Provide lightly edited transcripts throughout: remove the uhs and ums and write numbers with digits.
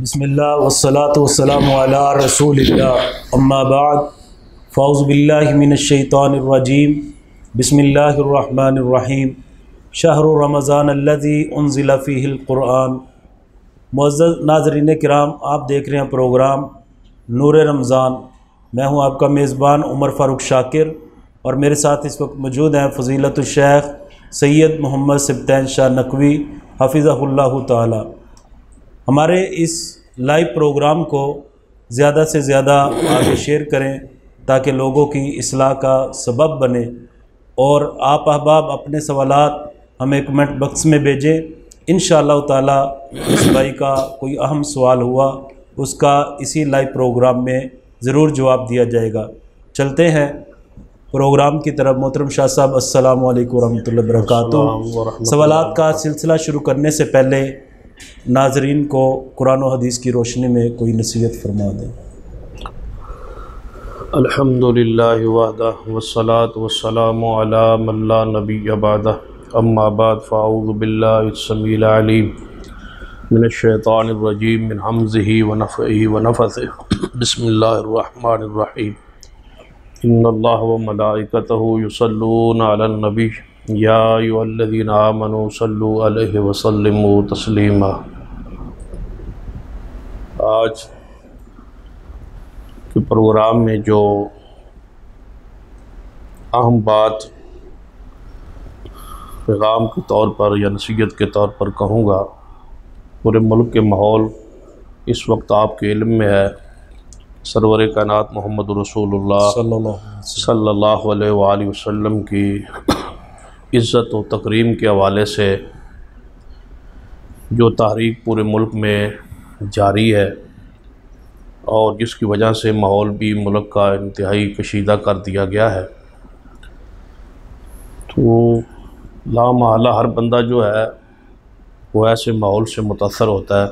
بسم اللہ والصلاة والسلام علی رسول اللہ اما بعد فاعوذ باللہ من الشیطان الرجیم بسم اللہ الرحمن الرحیم شہر رمضان الذی انزل فیہ القرآن۔ معزز ناظرین کرام، آپ دیکھ رہے ہیں پروگرام نور رمضان۔ میں ہوں آپ کا میزبان عمر فاروق شاکر، اور میرے ساتھ اس وقت موجود ہیں فضیلت الشیخ سید محمد سبتین شاہ نقوی حفظہ اللہ تعالی۔ ہمارے اس لائیو پروگرام کو زیادہ سے زیادہ آگے شیئر کریں تاکہ لوگوں کی اصلاح کا سبب بنے، اور آپ احباب اپنے سوالات ہمیں کمنٹ باکس میں بھیجیں۔ انشاءاللہ تعالی اس بھائی کا کوئی اہم سوال ہوا اس کا اسی لائیو پروگرام میں ضرور جواب دیا جائے گا۔ چلتے ہیں پروگرام کی طرف۔ محترم شاہ صاحب، السلام علیکم ورحمۃ اللہ وبرکاتہ۔ سوالات کا سلسلہ شروع کرنے سے پہلے ناظرین کو قرآن و حدیث کی روشنی میں کوئی نصیحت فرما دیں۔ الحمدللہ وحدہ والصلاة والسلام علی من لا نبی بعدہ، اما بعد فاعوذ باللہ السمیع العلیم من الشیطان الرجیم من حمزہ ونفخہ ونفثہ۔ بسم اللہ الرحمن الرحیم۔ ان اللہ وملائکتہ یصلون علی النبی یا ایھا الذین آمنوا صلوا علیہ وسلموا تسلیما۔ آج کے پروگرام میں جو اہم بات پیغام کے طور پر یا نصیحت کے طور پر کہوں گا، پورے ملک کے ماحول اس وقت آپ کے علم میں ہے۔ سرور کائنات محمد رسول اللہ صلی اللہ علیہ وآلہ وسلم کی عزت و تکریم کے حوالے سے جو تحریک پورے ملک میں جاری ہے، اور جس کی وجہ سے ماحول بھی ملک کا انتہائی کشیدہ کر دیا گیا ہے، تو لامحالہ ہر بندہ جو ہے وہ ایسے ماحول سے متاثر ہوتا ہے۔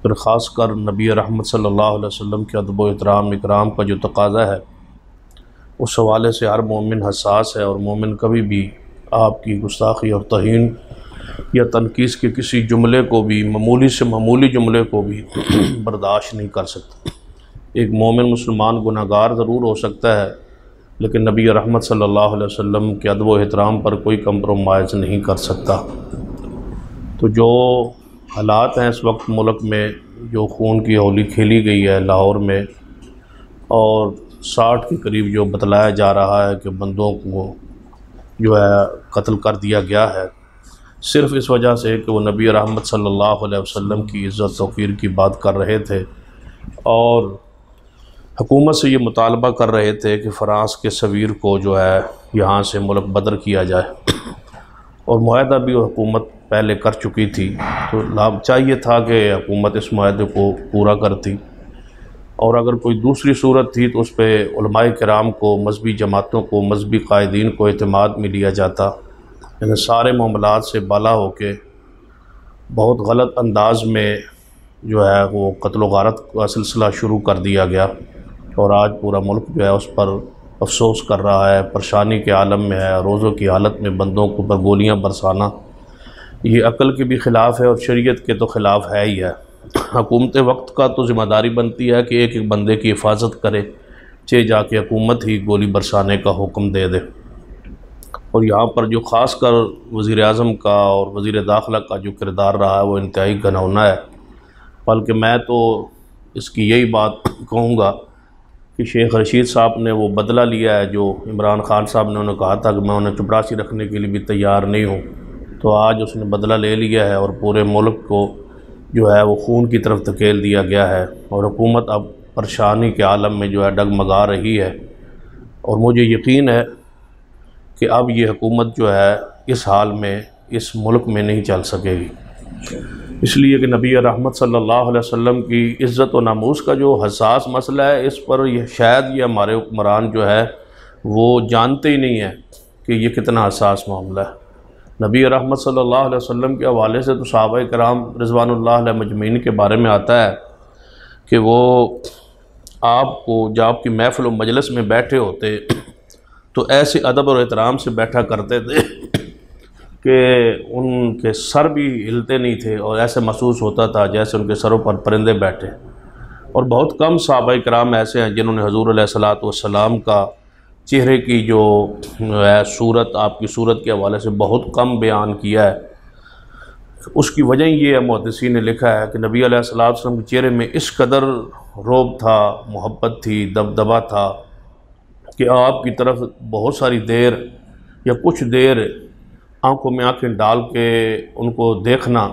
پھر خاص کر نبی رحمت صلی اللہ علیہ وسلم کے ادب و احترام اکرام کا جو تقاضا ہے، اس حوالے سے ہر مومن حساس ہے، اور مومن کبھی بھی آپ کی گستاخی اور توہین یا تنقید کے کسی جملے کو بھی، معمولی سے معمولی جملے کو بھی برداشت نہیں کر سکتا۔ ایک مومن مسلمان گناہگار ضرور ہو سکتا ہے، لیکن نبی رحمت صلی اللہ علیہ وسلم کے ادب و احترام پر کوئی کمپرومائز نہیں کر سکتا۔ تو جو حالات ہیں اس وقت ملک میں، جو خون کی ہولی کھیلی گئی ہے لاہور میں، اور 60 کے قریب جو بتلایا جا رہا ہے کہ بندوں کو جو ہے قتل کر دیا گیا ہے، صرف اس وجہ سے کہ وہ نبی رحمت صلی اللہ علیہ وسلم کی عزت توقیر کی بات کر رہے تھے، اور حکومت سے یہ مطالبہ کر رہے تھے کہ فرانس کے سفیر کو جو ہے یہاں سے ملک بدر کیا جائے، اور معاہدہ بھی وہ حکومت پہلے کر چکی تھی، تو چاہیے تھا کہ حکومت اس معاہدے کو پورا کرتی، اور اگر کوئی دوسری صورت تھی تو اس پہ علماء کرام کو، مذہبی جماعتوں کو، مذہبی قائدین کو اعتماد میں لیا جاتا۔ یعنی سارے معاملات سے بالا ہو کے بہت غلط انداز میں جو ہے وہ قتل و غارت کا سلسلہ شروع کر دیا گیا، اور آج پورا ملک جو ہے اس پر افسوس کر رہا ہے، پریشانی کے عالم میں ہے۔ روزوں کی حالت میں بندوں کو پر گولیاں برسانا یہ عقل کے بھی خلاف ہے، اور شریعت کے تو خلاف ہے ہی ہے۔ حکومت وقت کا تو ذمہ داری بنتی ہے کہ ایک ایک بندے کی حفاظت کرے، چاہے جا کے حکومت ہی گولی برسانے کا حکم دے دے۔ اور یہاں پر جو خاص کر وزیر اعظم کا اور وزیر داخلہ کا جو کردار رہا ہے وہ انتہائی گھناؤنا ہے۔ بلکہ میں تو اس کی یہی بات کہوں گا کہ شیخ رشید صاحب نے وہ بدلہ لیا ہے جو عمران خان صاحب نے انہیں کہا تھا کہ میں انہیں چپراسی رکھنے کے لیے بھی تیار نہیں ہوں، تو آج اس نے بدلہ لے لیا ہے، اور پورے ملک کو جو ہے وہ خون کی طرف دھکیل دیا گیا ہے، اور حکومت اب پریشانی کے عالم میں جو ہے ڈگمگا رہی ہے۔ اور مجھے یقین ہے کہ اب یہ حکومت جو ہے اس حال میں اس ملک میں نہیں چل سکے گی، اس لیے کہ نبی رحمت صلی اللہ علیہ وسلم کی عزت و ناموس کا جو حساس مسئلہ ہے، اس پر شاید یہ ہمارے حکمران جو ہے وہ جانتے ہی نہیں ہیں کہ یہ کتنا حساس معاملہ ہے۔ نبی رحمت صلی اللہ علیہ وسلم کے حوالے سے تو صحابہ کرام رضوان اللہ علیہ مجمعین کے بارے میں آتا ہے کہ وہ آپ کو جب آپ کی محفل و مجلس میں بیٹھے ہوتے تو ایسے ادب اور احترام سے بیٹھا کرتے تھے کہ ان کے سر بھی ہلتے نہیں تھے اور ایسے محسوس ہوتا تھا جیسے ان کے سروں پر پرندے بیٹھے۔ اور بہت کم صحابہ کرام ایسے ہیں جنہوں نے حضور علیہ السلام کا چہرے کی جو ہے صورت، آپ کی صورت کے حوالے سے بہت کم بیان کیا ہے۔ اس کی وجہ یہ ہے، محدثین نے لکھا ہے کہ نبی علیہ السلام کے چہرے میں اس قدر رعب تھا، محبت تھی، دبدبا تھا کہ آپ کی طرف بہت ساری دیر یا کچھ دیر آنکھوں میں آنکھیں ڈال کے ان کو دیکھنا،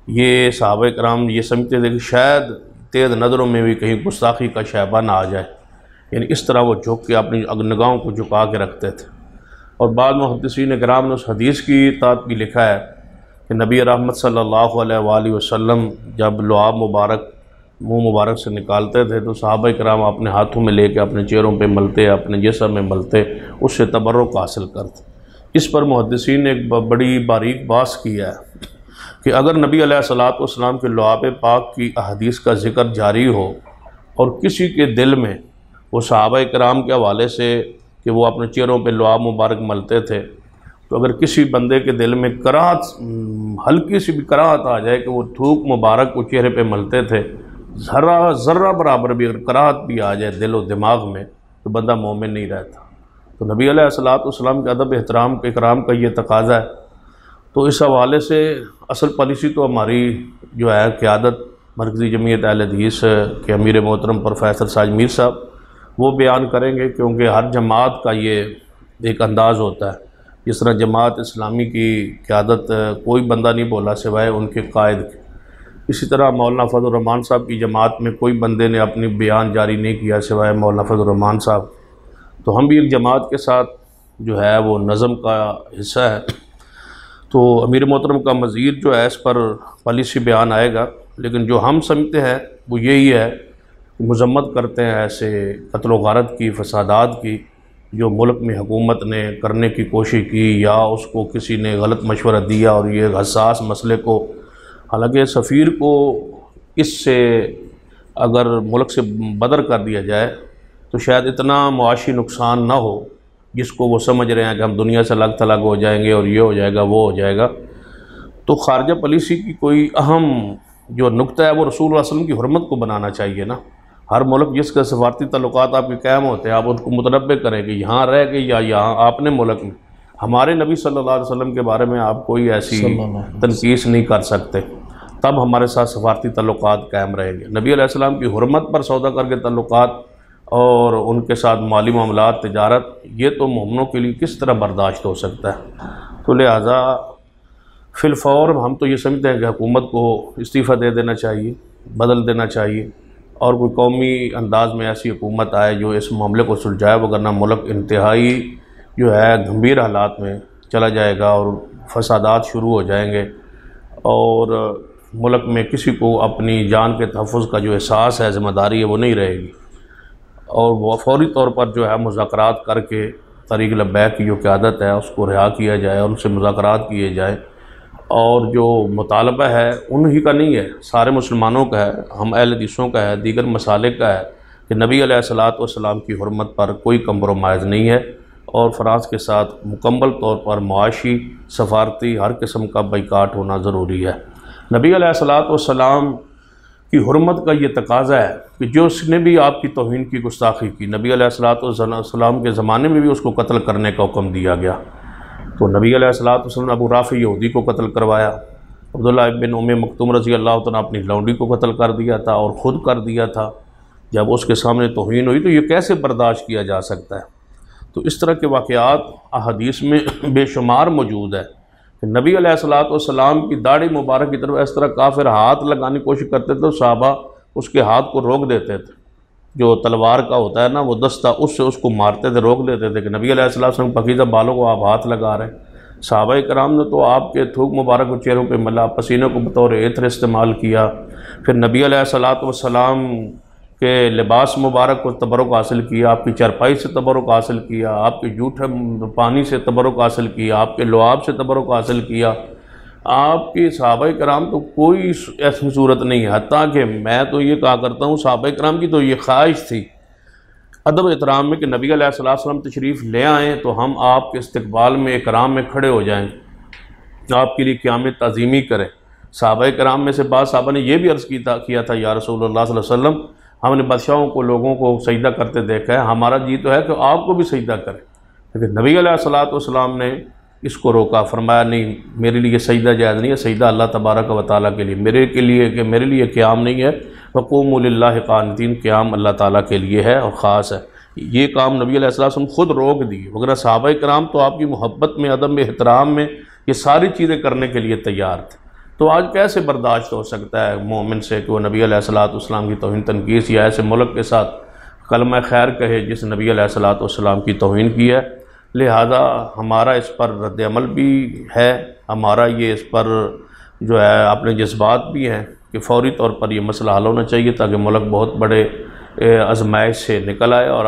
یہ صحابہ کرام یہ سمجھتے تھے کہ شاید تیز نظروں میں بھی کہیں گستاخی کا شائبہ نہ آ جائے، یعنی اس طرح وہ جھک کے اپنی نگاہوں کو جھکا کے رکھتے تھے۔ اور بعض محدثین کرام نے اس حدیث کی تحت بھی لکھا ہے کہ نبی رحمت صلی اللہ علیہ وآلہ وسلم جب لعاب مبارک منہ مبارک سے نکالتے تھے تو صحابہ کرام اپنے ہاتھوں میں لے کے اپنے چہروں پہ ملتے، اپنے جسم میں ملتے، اس سے تبرک حاصل کرتے۔ اس پر محدثین نے ایک بڑی باریک بحث کیا ہے کہ اگر نبی علیہ السلام کے لعاب پاک کی احادیث کا ذکر جاری ہو اور کسی کے دل میں وہ صحابہ کرام کے حوالے سے کہ وہ اپنے چہروں پہ لعاب مبارک ملتے تھے، تو اگر کسی بندے کے دل میں کراہت، ہلکی سی بھی کراہت آ جائے کہ وہ تھوک مبارک کو چہرے پہ ملتے تھے، ذرہ برابر بھی اگر کراہت بھی آ جائے دل و دماغ میں، تو بندہ مومن نہیں رہتا۔ تو نبی علیہ السلام کے ادب احترام اکرام کا یہ تقاضا ہے۔ تو اس حوالے سے اصل پالیسی تو ہماری جو ہے قیادت مرکزی جمعیت اہل حدیث کے امیر محترم پروفیسر ساجد میر صاحب وہ بیان کریں گے، کیونکہ ہر جماعت کا یہ ایک انداز ہوتا ہے۔ جس طرح جماعت اسلامی کی قیادت کوئی بندہ نہیں بولا سوائے ان کے قائد کے، اسی طرح مولانا فضل الرحمان صاحب کی جماعت میں کوئی بندے نے اپنی بیان جاری نہیں کیا سوائے مولانا فضل الرحمان صاحب۔ تو ہم بھی ایک جماعت کے ساتھ جو ہے وہ نظم کا حصہ ہے، تو امیر محترم کا مزید جو ہے اس پر پالیسی بیان آئے گا، لیکن جو ہم سمجھتے ہیں وہ یہی ہے کہ مذمت کرتے ہیں ایسے قتل و غارت کی، فسادات کی جو ملک میں حکومت نے کرنے کی کوشش کی یا اس کو کسی نے غلط مشورہ دیا، اور یہ حساس مسئلے کو، حالانکہ سفیر کو اس سے اگر ملک سے بدر کر دیا جائے تو شاید اتنا معاشی نقصان نہ ہو جس کو وہ سمجھ رہے ہیں کہ ہم دنیا سے الگ تھلگ ہو جائیں گے اور یہ ہو جائے گا وہ ہو جائے گا۔ تو خارجہ پالیسی کی کوئی اہم جو نقطہ ہے وہ رسول اللہ علیہ وسلم کی حرمت کو بنانا چاہیے نا۔ ہر ملک جس کے سفارتی تعلقات آپ کے قائم ہوتے ہیں، آپ ان کو متنبع کریں کہ یہاں رہ کے یا یہاں آپ نے ملک میں ہمارے نبی صلی اللہ علیہ وسلم کے بارے میں آپ کوئی ایسی تنقیص نہیں کر سکتے، تب ہمارے ساتھ سفارتی تعلقات قائم رہیں گے۔ نبی علیہ السلام کی حرمت پر سودا کر کے تعلقات اور ان کے ساتھ مالی معاملات، تجارت، یہ تو مومنوں کے لیے کس طرح برداشت ہو سکتا ہے؟ تو لہٰذا فی الفور ہم تو یہ سمجھتے ہیں کہ حکومت کو استعفیٰ دے دینا چاہیے، بدل دینا چاہیے، اور کوئی قومی انداز میں ایسی حکومت آئے جو اس معاملے کو سلجھائے، وگرنہ ملک انتہائی جو ہے گمبھیر حالات میں چلا جائے گا اور فسادات شروع ہو جائیں گے، اور ملک میں کسی کو اپنی جان کے تحفظ کا جو احساس ہے، ذمہ داری ہے، وہ نہیں رہے گی، اور وہ فوری طور پر جو ہے مذاکرات کر کے طریق لبیک کی جو قیادت ہے اس کو رہا کیا جائے، اور ان سے مذاکرات کیے جائیں، اور جو مطالبہ ہے انہی کا نہیں ہے، سارے مسلمانوں کا ہے، ہم اہل حدیثوں کا ہے، دیگر مسالک کا ہے کہ نبی علیہ السلام کی حرمت پر کوئی کمپرومائز نہیں ہے، اور فرانس کے ساتھ مکمل طور پر معاشی، سفارتی، ہر قسم کا بائیکاٹ ہونا ضروری ہے۔ نبی علیہ السلام کی حرمت کا یہ تقاضا ہے کہ جو اس نے بھی آپ کی توہین کی، گستاخی کی، نبی علیہ السلام کے زمانے میں بھی اس کو قتل کرنے کا حکم دیا گیا۔ تو نبی علیہ السلام نے ابو رافع یہودی کو قتل کروایا، عبداللہ بن ام مکتوم رضی اللہ تعالیٰ اپنی لونڈی کو قتل کر دیا تھا اور خود کر دیا تھا۔ جب اس کے سامنے توہین ہوئی تو یہ کیسے برداشت کیا جا سکتا ہے؟ تو اس طرح کے واقعات احادیث میں بے شمار موجود ہے کہ نبی علیہ السلام کی داڑھی مبارک کی طرف اس طرح کافر ہاتھ لگانے کی کوشش کرتے تھے تو صحابہ اس کے ہاتھ کو روک دیتے تھے، جو تلوار کا ہوتا ہے نا وہ دستہ، اس سے اس کو مارتے تھے، روک دیتے تھے کہ نبی علیہ السلام پاکیزہ بالوں کو آپ ہاتھ لگا رہے ہیں۔ صحابہ کرام نے تو آپ کے تھوک مبارک کو چہروں پہ ملا، پسینے کو بطور عطر استعمال کیا، پھر نبی علیہ السلام کے لباس مبارک کو تبرک حاصل کیا، آپ کی چارپائی سے تبرک حاصل کیا، آپ کے جھوٹے پانی سے تبرک حاصل کیا، آپ کے لعاب سے تبرک حاصل کیا۔ آپ کے صحابہ کرام تو کوئی ایسی صورت نہیں ہے، حتیٰ کہ میں تو یہ کہا کرتا ہوں صحابہ کرام کی تو یہ خواہش تھی ادب احترام میں کہ نبی علیہ السلام تشریف لے آئیں تو ہم آپ کے استقبال میں اکرام میں کھڑے ہو جائیں، آپ کے لیے قیام تعظیمی کریں۔ صحابہ کرام میں سے بعض صحابہ نے یہ بھی عرض کیا تھا یا رسول اللہ صلی اللہ علیہ وسلم، ہم نے بادشاہوں کو، لوگوں کو سجدہ کرتے دیکھا ہے، ہمارا جی تو ہے کہ آپ کو بھی سجدہ کریں، لیکن نبی علیہ السلام نے اس کو روکا، فرمایا نہیں، میرے لیے سجدہ جائز نہیں ہے، سجدہ اللہ تبارک و تعالیٰ کے لیے، میرے لیے قیام نہیں ہے، وقوموا للہ قانتین، قیام اللہ تعالیٰ کے لیے ہے اور خاص ہے۔ یہ کام نبی علیہ السلام خود روک دی، وغیرہ صحابہ کرام تو آپ کی محبت میں، ادب میں، احترام میں یہ ساری چیزیں کرنے کے لیے تیار تھے۔ تو آج کیسے برداشت ہو سکتا ہے مومن سے کہ وہ نبی علیہ السلام کی توہین تنقید یا ایسے ملک کے ساتھ کلمہ خیر کہے جس نبی علیہ السلام کی توہین کی ہے؟ لہذا ہمارا اس پر رد عمل بھی ہے، ہمارا یہ اس پر جو ہے اپنے جذبات بھی ہیں کہ فوری طور پر یہ مسئلہ حل ہونا چاہیے تاکہ ملک بہت بڑے آزمائش سے نکل آئے اور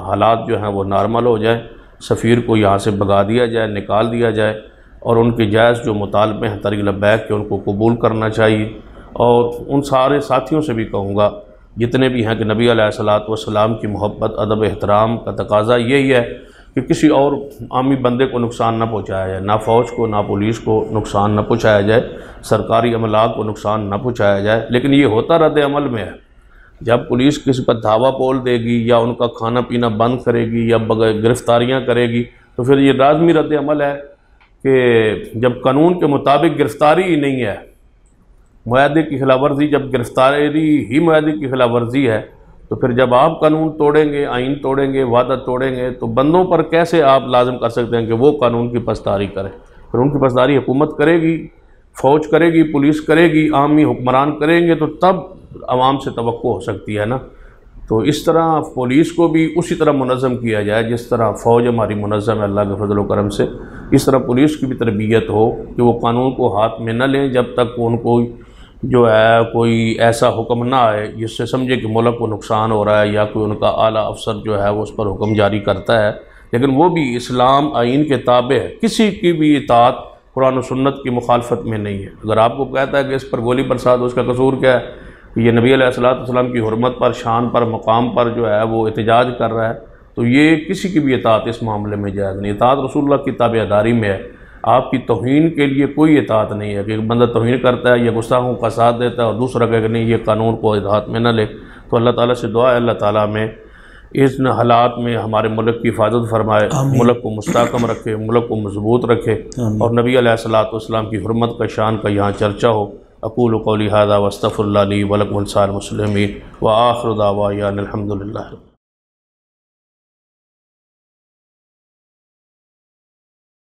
حالات جو ہیں وہ نارمل ہو جائیں، سفیر کو یہاں سے بھگا دیا جائے، نکال دیا جائے، اور ان کے جائز جو مطالبے ہیں طریق لبیک کے ان کو قبول کرنا چاہیے۔ اور ان سارے ساتھیوں سے بھی کہوں گا جتنے بھی ہیں کہ نبی علیہ السلام کی محبت، ادب، احترام کا تقاضا یہی ہے کہ کسی اور عامی بندے کو نقصان نہ پہنچایا جائے، نہ فوج کو، نہ پولیس کو نقصان نہ پہنچایا جائے، سرکاری عملات کو نقصان نہ پہنچایا جائے۔ لیکن یہ ہوتا رد عمل میں ہے، جب پولیس کسی پر دھاوا بول دے گی یا ان کا کھانا پینا بند کرے گی یا گرفتاریاں کرے گی تو پھر یہ لازمی رد عمل ہے کہ جب قانون کے مطابق گرفتاری ہی نہیں ہے، معاہدے کی خلاف ورزی، جب گرفتاری ہی معاہدے کی خلاف ورزی ہے تو پھر جب آپ قانون توڑیں گے، آئین توڑیں گے، وعدہ توڑیں گے تو بندوں پر کیسے آپ لازم کر سکتے ہیں کہ وہ قانون کی پاسداری کریں؟ پھر ان کی پاسداری حکومت کرے گی، فوج کرے گی، پولیس کرے گی، عامی حکمران کریں گے تو تب عوام سے توقع ہو سکتی ہے نا۔ تو اس طرح پولیس کو بھی اسی طرح منظم کیا جائے جس طرح فوج ہماری منظم ہے اللہ کے فضل و کرم سے، اس طرح پولیس کی بھی تربیت ہو کہ وہ قانون کو ہاتھ میں نہ لیں جب تک ان کو جو ہے کوئی ایسا حکم نہ آئے جس سے سمجھے کہ ملک کو نقصان ہو رہا ہے، یا کوئی ان کا اعلیٰ افسر جو ہے وہ اس پر حکم جاری کرتا ہے، لیکن وہ بھی اسلام آئین کے تابع ہے، کسی کی بھی اطاعت قرآن و سنت کی مخالفت میں نہیں ہے۔ اگر آپ کو کہتا ہے کہ اس پر گولی برسات، اس کا قصور کیا ہے؟ یہ نبی علیہ السلام کی حرمت پر، شان پر، مقام پر جو ہے وہ احتجاج کر رہا ہے، تو یہ کسی کی بھی اطاعت اس معاملے میں جائز نہیں۔ اطاعت رسول اللہ کی تابع داری میں ہے، آپ کی توہین کے لیے کوئی اطاعت نہیں ہے کہ ایک بندہ توہین کرتا ہے یا گستاخوں کا ساتھ دیتا ہے اور دوسرا کہے کہ نہیں یہ قانون کو اطاعت میں نہ لے۔ تو اللہ تعالیٰ سے دعا ہے اللہ تعالیٰ میں اس حالات میں ہمارے ملک کی حفاظت فرمائے، ملک کو مستحکم رکھے، ملک کو مضبوط رکھے، اور نبی علیہ السلام کی حرمت کا، شان کا یہاں چرچا ہو۔ اقول قولی ھذا واستغفر اللہ لی ولکم ولسائر المسلمین وآخر دعوانا الحمد للہ۔